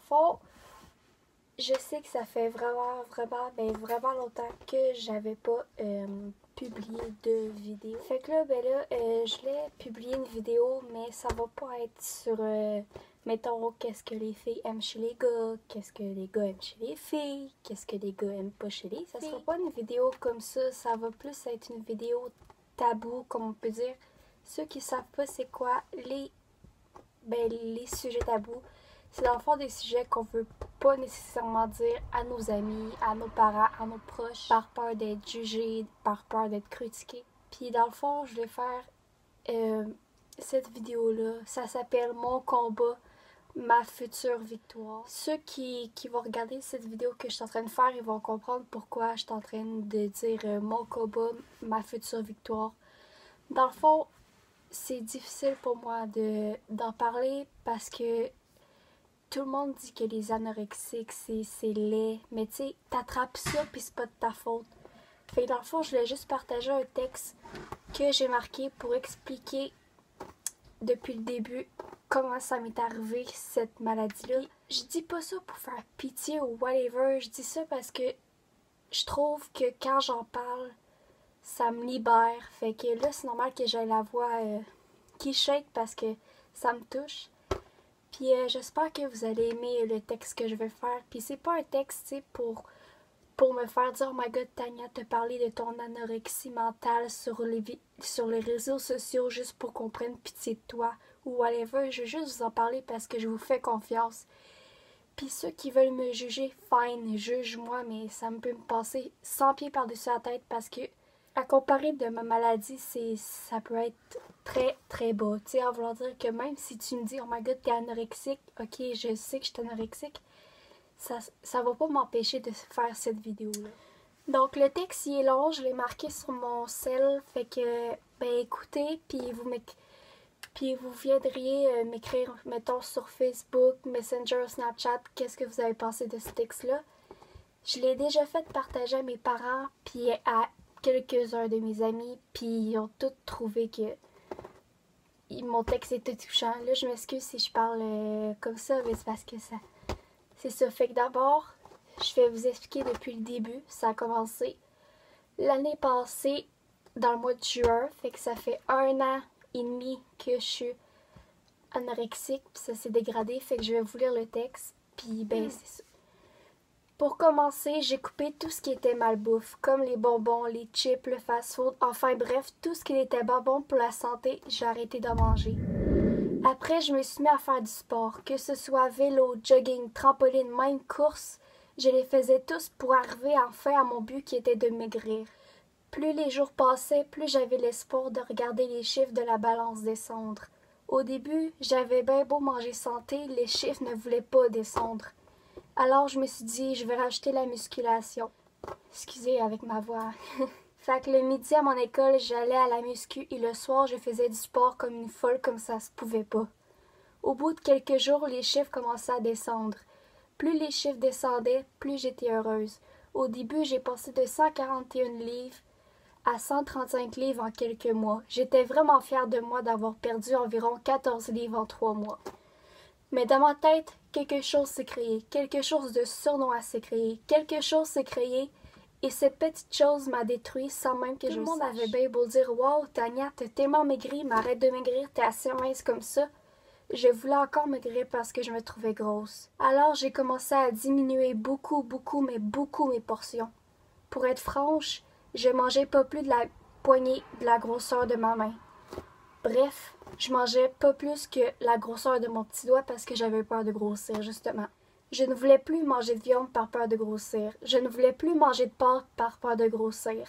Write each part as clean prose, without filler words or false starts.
fond, je sais que ça fait vraiment longtemps que j'avais pas publié de vidéo. Fait que là, je voulais publier une vidéo, mais ça va pas être sur, mettons, qu'est-ce que les filles aiment chez les gars, qu'est-ce que les gars aiment chez les filles, qu'est-ce que les gars aiment pas chez les filles. Ça sera pas une vidéo comme ça va plus être une vidéo tabou, comme on peut dire. Ceux qui savent pas c'est quoi les sujets tabous, c'est dans le fond des sujets qu'on veut pas nécessairement dire à nos amis, à nos parents, à nos proches, par peur d'être jugés, par peur d'être critiqués. Puis dans le fond, je vais faire cette vidéo-là. Ça s'appelle Mon combat, ma future victoire. Ceux qui vont regarder cette vidéo que je suis en train de faire, ils vont comprendre pourquoi je suis en train de dire mon combat, ma future victoire. Dans le fond, c'est difficile pour moi d'en parler parce que tout le monde dit que les anorexiques, c'est laid. Mais tu sais, t'attrapes ça pis c'est pas de ta faute. Fait que dans le fond, je voulais juste partager un texte que j'ai marqué pour expliquer depuis le début comment ça m'est arrivé, cette maladie-là. Je dis pas ça pour faire pitié ou whatever. Je dis ça parce que je trouve que quand j'en parle, ça me libère. Fait que là, c'est normal que j'aie la voix qui shake parce que ça me touche. Puis j'espère que vous allez aimer le texte que je vais faire. Puis c'est pas un texte, tu sais, pour me faire dire « Oh my God, Tania, te parler de ton anorexie mentale sur les réseaux sociaux juste pour qu'on prenne pitié de toi ou whatever. » Je veux juste vous en parler parce que je vous fais confiance. Puis ceux qui veulent me juger, fine, juge-moi, mais ça peut me passer 100 pieds par-dessus la tête parce que à comparer de ma maladie, ça peut être très très bas. Tu sais, en voulant dire que même si tu me dis « Oh my God, t'es anorexique », ok, je sais que je suis anorexique, ça va pas m'empêcher de faire cette vidéo-là. Donc le texte, il est long, je l'ai marqué sur mon cell, fait que, écoutez, puis vous viendriez m'écrire, mettons, sur Facebook, Messenger, Snapchat, qu'est-ce que vous avez pensé de ce texte-là. Je l'ai déjà fait partager à mes parents, puis à quelques-uns de mes amis, puis ils ont tous trouvé que mon texte était touchant. Là, je m'excuse si je parle comme ça, mais c'est parce que ça... C'est ça. Fait que d'abord, je vais vous expliquer depuis le début. Ça a commencé l'année passée, dans le mois de juin. Fait que ça fait 1 an et demi que je suis anorexique, puis ça s'est dégradé. Fait que je vais vous lire le texte, puis c'est ça. Pour commencer, j'ai coupé tout ce qui était malbouffe, comme les bonbons, les chips, le fast-food, enfin bref, tout ce qui n'était pas bon pour la santé, j'ai arrêté d'en manger. Après, je me suis mis à faire du sport, que ce soit vélo, jogging, trampoline, même course, je les faisais tous pour arriver enfin à mon but qui était de maigrir. Plus les jours passaient, plus j'avais l'espoir de regarder les chiffres de la balance descendre. Au début, j'avais bien beau manger santé, les chiffres ne voulaient pas descendre. Alors je me suis dit, je vais rajouter la musculation. Excusez avec ma voix. Fait que le midi à mon école, j'allais à la muscu et le soir, je faisais du sport comme une folle comme ça se pouvait pas. Au bout de quelques jours, les chiffres commençaient à descendre. Plus les chiffres descendaient, plus j'étais heureuse. Au début, j'ai passé de 141 livres à 135 livres en quelques mois. J'étais vraiment fière de moi d'avoir perdu environ 14 livres en 3 mois. Mais dans ma tête, quelque chose s'est créé, quelque chose de sournois s'est créé, quelque chose s'est créé, et cette petite chose m'a détruit sans même que je le sache. Tout le monde avait bien beau dire « Wow, Tania, t'as tellement maigri, mais arrête de maigrir, t'es assez mince comme ça ». Je voulais encore maigrir parce que je me trouvais grosse. Alors j'ai commencé à diminuer beaucoup mes portions. Pour être franche, je mangeais pas plus de la poignée de la grosseur de ma main. Bref, je mangeais pas plus que la grosseur de mon petit doigt parce que j'avais peur de grossir, justement. Je ne voulais plus manger de viande par peur de grossir. Je ne voulais plus manger de porc par peur de grossir.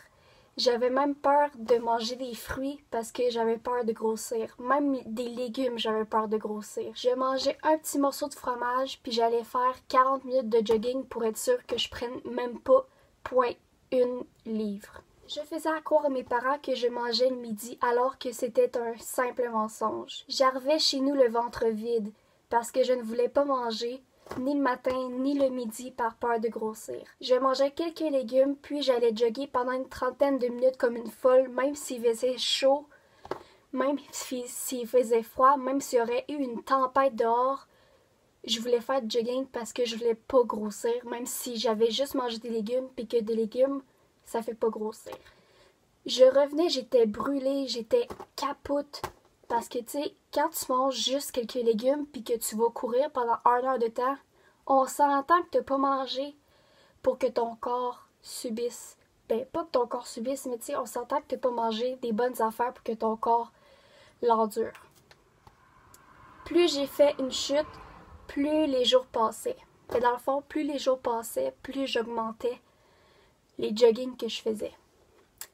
J'avais même peur de manger des fruits parce que j'avais peur de grossir. Même des légumes, j'avais peur de grossir. Je mangeais un petit morceau de fromage puis j'allais faire 40 minutes de jogging pour être sûre que je prenne même pas 0,1 livre. Je faisais à croire à mes parents que je mangeais le midi alors que c'était un simple mensonge. J'arrivais chez nous le ventre vide parce que je ne voulais pas manger ni le matin ni le midi par peur de grossir. Je mangeais quelques légumes puis j'allais jogger pendant une trentaine de minutes comme une folle même s'il faisait chaud, même s'il faisait froid, même s'il y aurait eu une tempête dehors. je voulais faire du jogging parce que je voulais pas grossir, même si j'avais juste mangé des légumes, puis que des légumes, ça fait pas grossir. Je revenais, j'étais brûlée, j'étais capote. Parce que, tu sais, quand tu manges juste quelques légumes puis que tu vas courir pendant 1 heure de temps, on s'entend que t'as pas mangé pour que ton corps subisse. Ben, pas que ton corps subisse, mais tu sais, on s'entend que t'as pas mangé des bonnes affaires pour que ton corps l'endure. Plus j'ai fait une chute, plus les jours passaient. Et dans le fond, plus les jours passaient, plus j'augmentais les joggings que je faisais.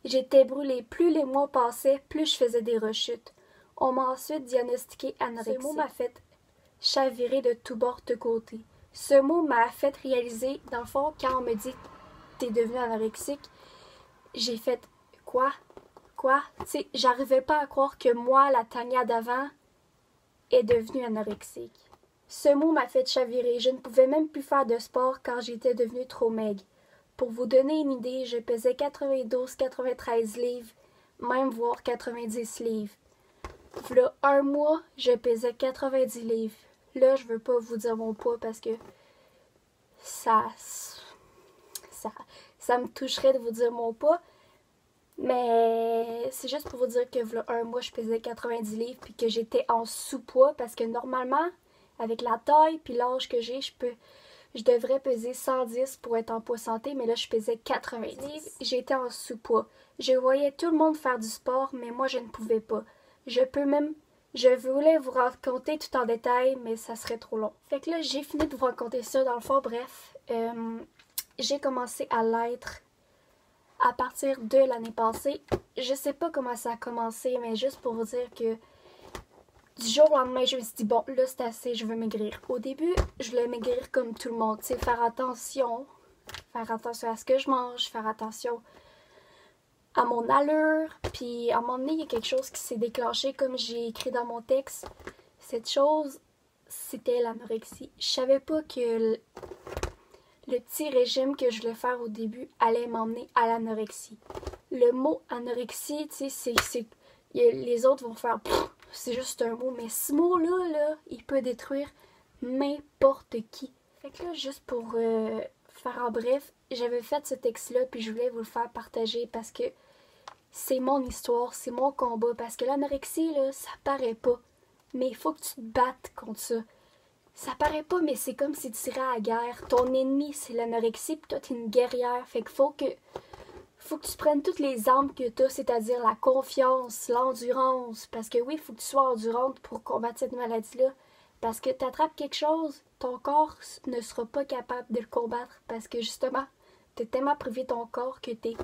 J'étais brûlée. Plus les mois passaient, plus je faisais des rechutes. On m'a ensuite diagnostiqué anorexie. Ce mot m'a fait chavirer de tous bords, de côté. Ce mot m'a fait réaliser, dans le fond, quand on me dit « t'es devenue anorexique », j'ai fait « quoi? Quoi? » Tu sais, j'arrivais pas à croire que moi, la Tania d'avant, est devenue anorexique. Ce mot m'a fait chavirer. Je ne pouvais même plus faire de sport quand j'étais devenue trop maigre. Pour vous donner une idée, je pesais 92-93 livres, même voire 90 livres. V'là 1 mois, je pesais 90 livres. Là, je veux pas vous dire mon poids parce que ça me toucherait de vous dire mon poids. Mais c'est juste pour vous dire que v'là 1 mois, je pesais 90 livres puis que j'étais en sous-poids parce que normalement, avec la taille puis l'âge que j'ai, je devrais peser 110 pour être en poids santé, mais là, je pesais 90 livres. J'étais en sous-poids. Je voyais tout le monde faire du sport, mais moi, je ne pouvais pas. Je voulais vous raconter tout en détail, mais ça serait trop long. Fait que là, j'ai fini de vous raconter ça. Dans le fond, bref, j'ai commencé à l'être à partir de l'année passée. Je sais pas comment ça a commencé, mais juste pour vous dire que du jour au lendemain, je me suis dit, bon, là, c'est assez, je veux maigrir. Au début, je voulais maigrir comme tout le monde, tu sais, faire attention à ce que je mange, faire attention à mon allure. Puis, à un moment donné, il y a quelque chose qui s'est déclenché, comme j'ai écrit dans mon texte. Cette chose, c'était l'anorexie. Je savais pas que le petit régime que je voulais faire au début allait m'emmener à l'anorexie. Le mot anorexie, tu sais, les autres vont faire... C'est juste un mot, mais ce mot-là, là, il peut détruire n'importe qui. Fait que là, juste pour faire en bref, j'avais fait ce texte-là, puis je voulais vous le faire partager parce que c'est mon histoire, c'est mon combat. Parce que l'anorexie, là, ça paraît pas. Mais il faut que tu te battes contre ça. Ça paraît pas, mais c'est comme si tu irais à la guerre. Ton ennemi, c'est l'anorexie, puis toi, t'es une guerrière. Fait qu'il faut que tu prennes toutes les armes que tu as, c'est-à-dire la confiance, l'endurance. Parce que oui, il faut que tu sois endurante pour combattre cette maladie-là. Parce que tu attrapes quelque chose, ton corps ne sera pas capable de le combattre. Parce que justement, tu as tellement privé ton corps que tes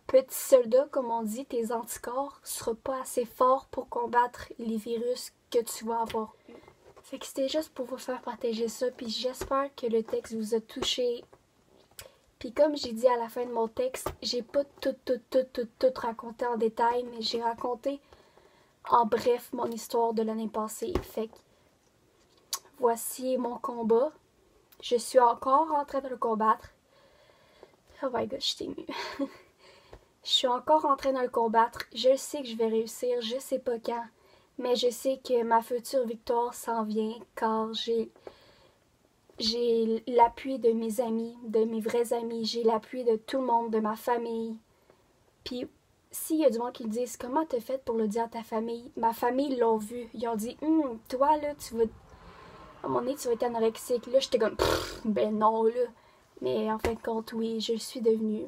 petits soldats, comme on dit, tes anticorps, ne seront pas assez forts pour combattre les virus que tu vas avoir. Fait que c'était juste pour vous faire partager ça. Puis j'espère que le texte vous a touché. Puis comme j'ai dit à la fin de mon texte, j'ai pas tout raconté en détail, mais j'ai raconté en bref mon histoire de l'année passée. Fait que voici mon combat. Je suis encore en train de le combattre. Oh my god, je t'ai émue. Je suis encore en train de le combattre. Je sais que je vais réussir, je sais pas quand. Mais je sais que ma future victoire s'en vient car j'ai l'appui de mes amis, de mes vrais amis, j'ai l'appui de tout le monde, de ma famille. Puis, s'il y a du monde qui me disent « Comment t'as fait pour le dire à ta famille? » Ma famille l'ont vu. Ils ont dit « Toi, là, à un moment donné, tu vas être anorexique. » Là, j'étais comme « Ben non, là. » Mais en fin de compte, oui, je suis devenue.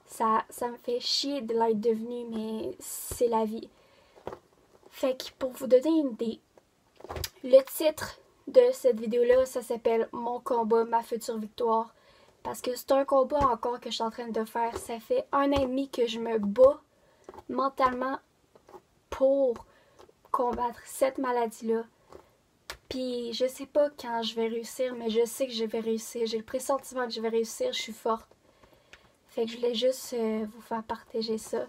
Ça me fait chier de l'être devenue, mais c'est la vie. Fait que, pour vous donner une idée, le titre de cette vidéo-là, ça s'appelle « Mon combat, ma future victoire ». Parce que c'est un combat encore que je suis en train de faire. Ça fait 1 an et demi que je me bats mentalement pour combattre cette maladie-là. Puis je sais pas quand je vais réussir, mais je sais que je vais réussir. J'ai le pressentiment que je vais réussir, je suis forte. Fait que je voulais juste vous faire partager ça.